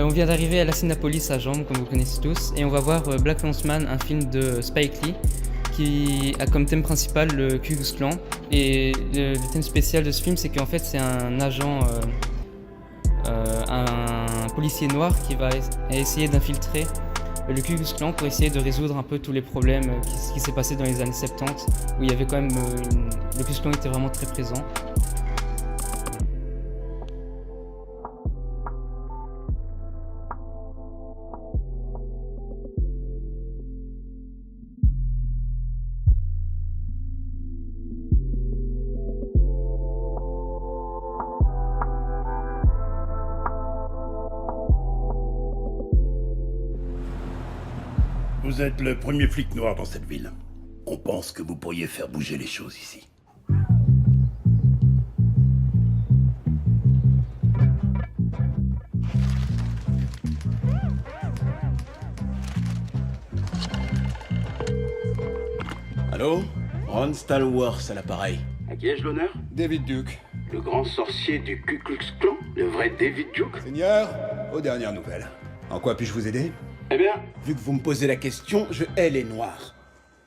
On vient d'arriver à l'Asinopolis à Jambes, comme vous connaissez tous, et on va voir Black Landsman, un film de Spike Lee, qui a comme thème principal le Ku Klux Klan. Et le thème spécial de ce film, c'est qu'en fait c'est un agent, un policier noir qui va essayer d'infiltrer le Ku Klux Klan pour essayer de résoudre un peu tous les problèmes qui s'est passé dans les années 70, où il y avait quand même le Ku Klux Klan était vraiment très présent. Vous êtes le premier flic noir dans cette ville. On pense que vous pourriez faire bouger les choses ici. Allô? Ron Stallworth à l'appareil. À qui ai-je l'honneur? David Duke. Le grand sorcier du Ku Klux Klan? Le vrai David Duke? Seigneur, aux dernières nouvelles. En quoi puis-je vous aider? Eh bien, vu que vous me posez la question, je hais les Noirs.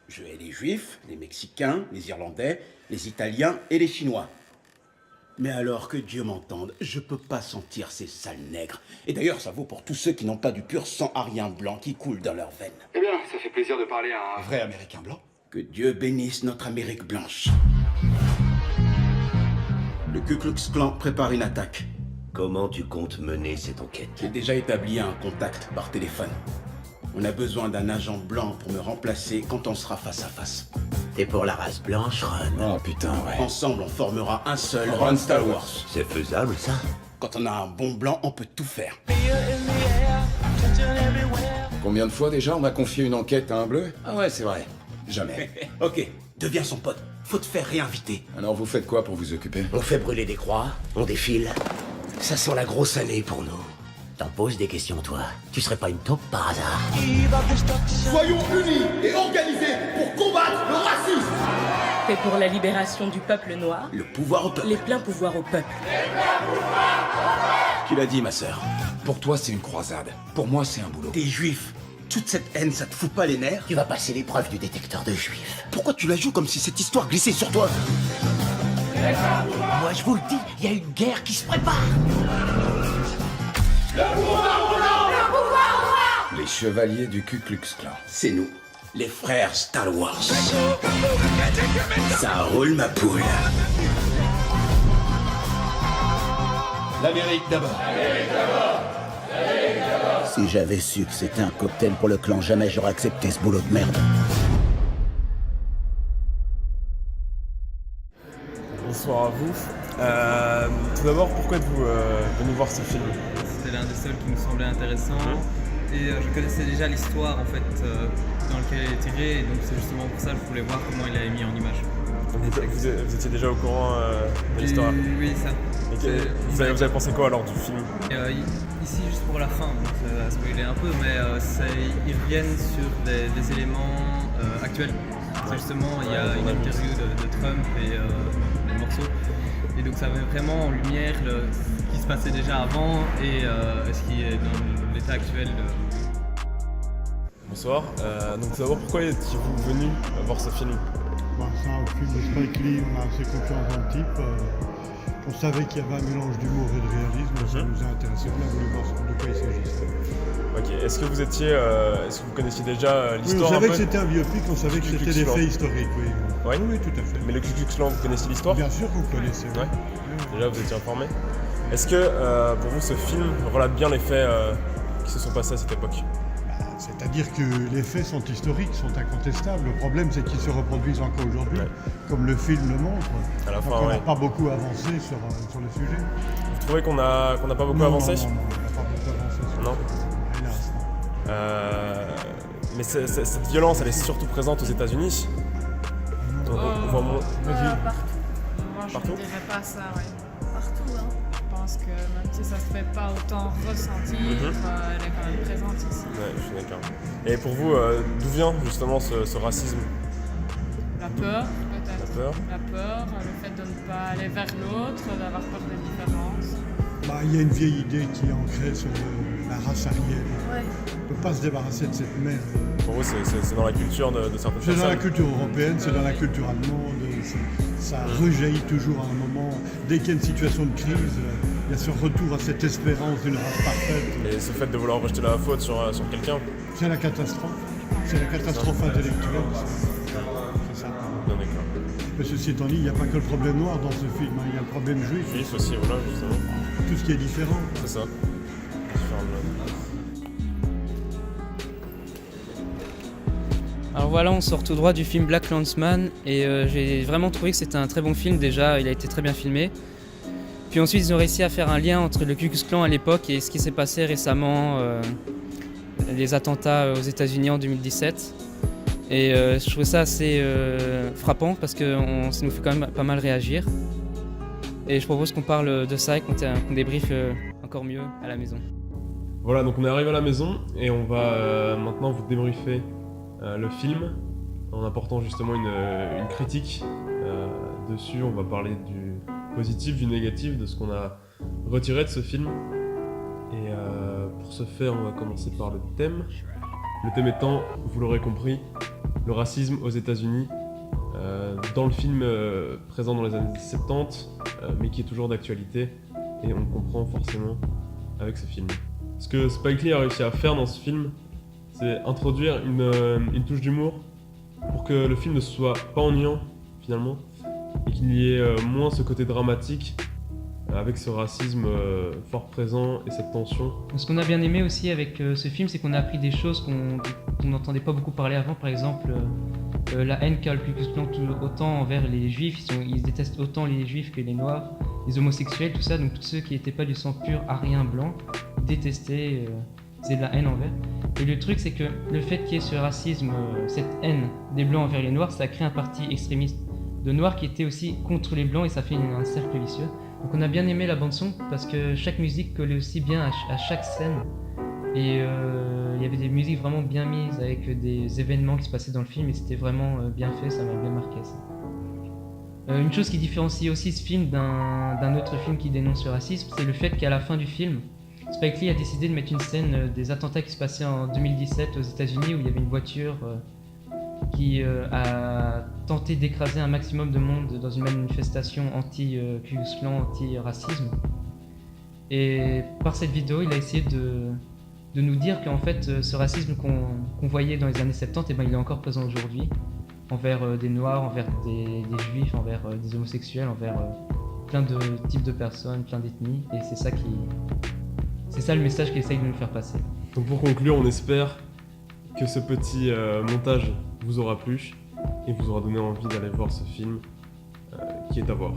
Je hais les Juifs, les Mexicains, les Irlandais, les Italiens et les Chinois. Mais alors que Dieu m'entende, je peux pas sentir ces sales nègres. Et d'ailleurs, ça vaut pour tous ceux qui n'ont pas du pur sang arien blanc qui coule dans leurs veines. Eh bien, ça fait plaisir de parler à un... Vrai Américain blanc? Que Dieu bénisse notre Amérique blanche. Le Ku Klux Klan prépare une attaque. Comment tu comptes mener cette enquête? J'ai déjà établi un contact par téléphone. On a besoin d'un agent blanc pour me remplacer quand on sera face à face. T'es pour la race blanche, Ron? Oh putain, ouais. Ensemble, on formera un seul Ron Stallworth. C'est faisable, ça? Quand on a un bon blanc, on peut tout faire. Combien de fois déjà on a confié une enquête à un bleu? Ah ouais, c'est vrai. Jamais. Ok, deviens son pote. Faut te faire réinviter. Alors vous faites quoi pour vous occuper? On fait brûler des croix, on défile. Ça sent la grosse année pour nous. T'en poses des questions, toi? Tu serais pas une taupe par hasard? Soyons unis et organisés pour combattre le racisme. Fait pour la libération du peuple noir, Le pouvoir au peuple. les pleins pouvoirs au peuple. Tu l'as dit, ma sœur. Pour toi, c'est une croisade. Pour moi, c'est un boulot. T'es juif. Toute cette haine, ça te fout pas les nerfs? Tu vas passer l'épreuve du détecteur de juifs. Pourquoi tu la joues comme si cette histoire glissait sur toi? Moi, je vous le dis, il y a une guerre qui se prépare. Les chevaliers du Ku Klux Klan. C'est nous, les frères Stallworth. Ça roule, ma poule. L'Amérique d'abord. Si j'avais su que c'était un cocktail pour le clan, jamais j'aurais accepté ce boulot de merde. Bonsoir à vous. Tout d'abord, pourquoi êtes-vous venu voir ce film? C'était l'un des seuls qui nous semblait intéressant. Et je connaissais déjà l'histoire en fait dans laquelle elle est tirée, et donc c'est justement pour ça que je voulais voir comment il l'avait mis en image. Donc vous étiez déjà au courant de l'histoire? Oui, ça. Vous avez pensé quoi alors du film? Ici, juste pour la fin, donc ça va spoiler un peu, mais ils reviennent sur des éléments actuels. C'est justement, il y a une interview de Trump et le morceau. Et donc ça met vraiment en lumière ce qui se passait déjà avant et ce qui est dans l'état actuel. Bonsoir. Donc tout d'abord, pourquoi étiez-vous venu voir ce film? C'est un film de Spike Lee, on a assez confiance dans le type. On savait qu'il y avait un mélange d'humour et de réalisme, ça nous a intéressé, on a voulu voir de quoi il s'agissait. Ok, est-ce que vous connaissiez déjà l'histoire? Oui, on savait que c'était un biopic, on savait que c'était des faits historiques, oui. Ouais. Oui, tout à fait. Mais le Ku Klux Klan, vous connaissiez l'histoire? Bien sûr que vous connaissez. Ouais. Déjà, vous étiez informé. Est-ce que pour vous, ce film relate bien les faits qui se sont passés à cette époque? C'est-à-dire que les faits sont historiques, sont incontestables. Le problème, c'est qu'ils se reproduisent encore aujourd'hui, comme le film le montre. À la fin, on n'a pas beaucoup avancé sur le sujet. Vous trouvez qu'on n'a pas beaucoup avancé? Non, on n'a pas beaucoup avancé sur Non. Hélas, non. Mais cette violence, elle est surtout présente aux États-Unis. Partout. Moi, je Partout ne dirais pas ça, ouais. Partout, hein. Je pense que même si ça se fait pas autant ressentir, elle est quand même présente ici. Ouais, je suis d'accord. Et pour vous, d'où vient justement ce racisme? La peur, peut-être. La peur? La peur, le fait de ne pas aller vers l'autre, d'avoir peur des différences. Il y a une vieille idée qui est ancrée la race arienne. Ouais. On ne peut pas se débarrasser de cette merde. Pour vous, c'est dans la culture de certaines C'est dans la personnes. culture européenne, c'est dans la culture allemande, ça rejaillit toujours à un moment. Dès qu'il y a une situation de crise, il y a ce retour à cette espérance d'une race parfaite. Et ce fait de vouloir rejeter la faute sur quelqu'un, C'est la catastrophe. C'est la catastrophe intellectuelle. C'est ça. bien d'accord. Mais ceci étant dit, il n'y a pas que le problème noir dans ce film, hein. Il y a le problème juif, Juif aussi, voilà, justement. tout ce qui est différent. C'est ça. Alors voilà, on sort tout droit du film Black Landsman et j'ai vraiment trouvé que c'était un très bon film. Déjà, il a été très bien filmé. Puis ensuite, ils ont réussi à faire un lien entre le Ku Klux Klan à l'époque et ce qui s'est passé récemment, les attentats aux États-Unis en 2017. Et je trouve ça assez frappant parce que ça nous fait quand même pas mal réagir. Et je propose qu'on parle de ça et qu'on débriefe encore mieux à la maison. Voilà, donc on est arrivé à la maison et on va maintenant vous débriefer le film en apportant justement une critique dessus. On va parler du positif, du négatif, de ce qu'on a retiré de ce film. Et pour ce faire, on va commencer par le thème. Le thème étant, vous l'aurez compris, le racisme aux États-Unis. Dans le film présent dans les années 70, mais qui est toujours d'actualité, et on le comprend forcément avec ce film. Ce que Spike Lee a réussi à faire dans ce film, c'est introduire une touche d'humour pour que le film ne soit pas ennuyant finalement, et qu'il y ait moins ce côté dramatique avec ce racisme fort présent et cette tension. Ce qu'on a bien aimé aussi avec ce film, c'est qu'on a appris des choses qu'on n'entendait pas beaucoup parler avant. Par exemple, la haine qu'a le Ku Klux Klan autant envers les juifs, ils détestent autant les juifs que les noirs, les homosexuels, tout ça. Donc tous ceux qui n'étaient pas du sang pur arien blanc détestaient, faisaient de la haine envers. Et le truc, c'est que le fait qu'il y ait ce racisme, cette haine des blancs envers les noirs, ça a créé un parti extrémiste de noirs qui était aussi contre les blancs et ça fait un cercle vicieux. Donc on a bien aimé la bande son parce que chaque musique collait aussi bien à chaque scène et il y avait des musiques vraiment bien mises avec des événements qui se passaient dans le film et c'était vraiment bien fait, ça m'a bien marqué ça. Une chose qui différencie aussi ce film d'un autre film qui dénonce le racisme, c'est le fait qu'à la fin du film, Spike Lee a décidé de mettre une scène des attentats qui se passaient en 2017 aux États-Unis où il y avait une voiture qui a tenté d'écraser un maximum de monde dans une manifestation anti-Ku Klux Klan, anti-racisme. Et par cette vidéo, il a essayé de nous dire qu'en fait, ce racisme qu'on voyait dans les années 70, il est encore présent aujourd'hui, envers des Noirs, envers des Juifs, envers des homosexuels, envers plein de types de personnes, plein d'ethnies. Et c'est ça le message qu'il essaye de nous faire passer. Donc pour conclure, on espère que ce petit montage vous aura plu et vous aura donné envie d'aller voir ce film qui est à voir.